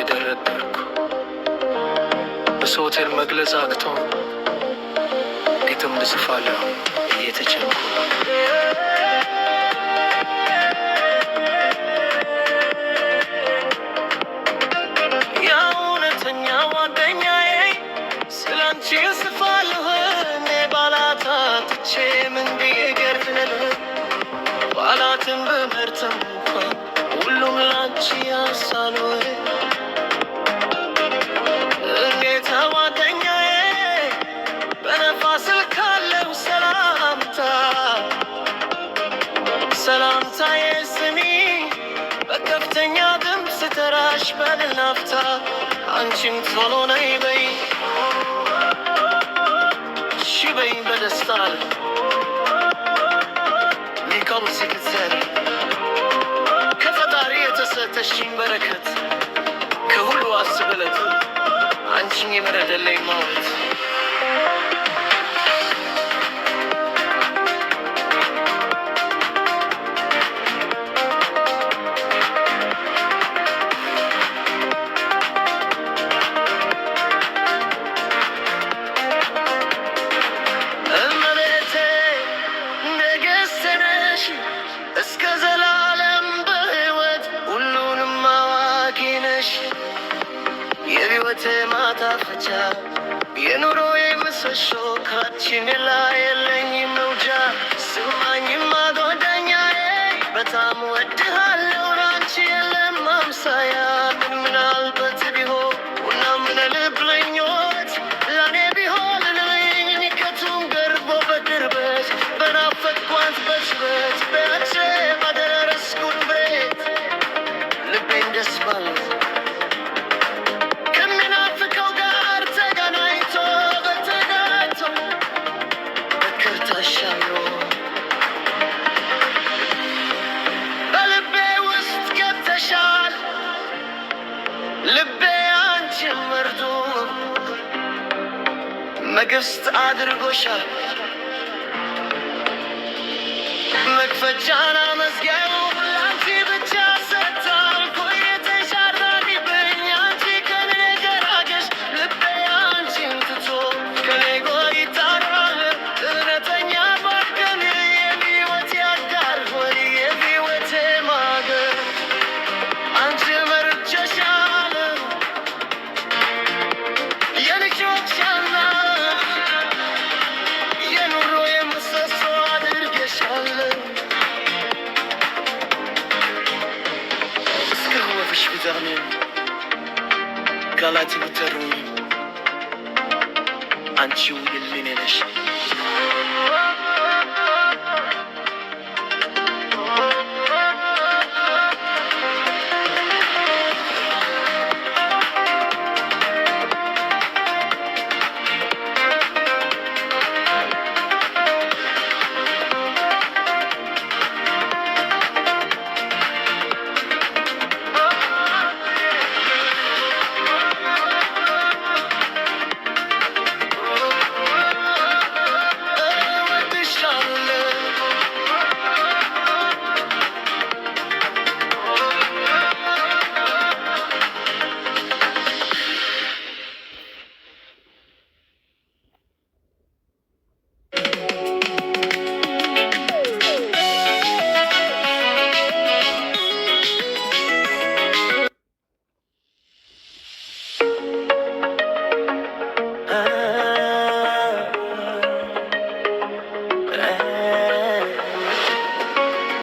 እየደረደርኩ ብሶቴን መግለጽ አቅቶ ግጥም ልጽፋለሁ እየተቸንኩ የእውነተኛ ጓደኛዬ ስላንቺ እጽፋለሁ እኔ ባላት አጥቼ ምን ብዬ ገርፍነልህ ባላትን በመርተም እንኳን ሁሉም ላንቺ ያሳለው እንዴት ጓደኛዬ በነፋስ ልካለው ሰላምታዬ ስሚ በከፍተኛ ድምፅ ስተራሽ በልናፍታ አንቺም ቶሎ ነይ በይ እሺ በይ በደስታ ሊቀው ሲክተር ከፈጣሪ የተሰጠሽኝ በረከት ከሁሉ አስበለት አንቺን የመረደልኝ ማለት እስከ ዘላለም በሕይወት ሁሉንም አዋቂ ነሽ የሕይወቴ ማጣፈጫ የኑሮዬ ምሰሶ ካንቺ ሌላ የለኝም መውጫ ስማኝማ ጓደኛዬ በጣም እወድሃለሁ ላንቺ የለም ማምሳያ ግን ምናልባት ቢሆን ቡና ምን ልብ ለኞት ለእኔ ቢሆን ልኝ ከቱን ገርቦ በቅርበት በናፈቅኳት በሽበት በያቼ ባደረስኩት ቤት ልቤን ደስ ባለው ከሚናፍቀው ጋር ተገናኝቶ በተጋቶ በክርታሻለው በልቤ ውስጥ ገብተሻል ልቤ አንቺን መርቶ መግስት አድርጎሻል መክፈቻና መዝጊያው ላንቺ ብቻ ሰጥቷል ቆይተሽ አራቂብኝ አንቺ ከኔ ገራገሽ ልቤ አንቺን ትቶ ከኔ ጋር ይጣራል እውነተኛ ባርከን የሕይወቴ አጋር ሆይ የሕይወቴ ማገር አንቺ መርጬሻል የልጆች አምላክ የኑሮዬ ምሰሶ አድርገሻል እስከ ቢዛኔም ቃላት ብትሩኝ አንቺው የልኔ ነሽ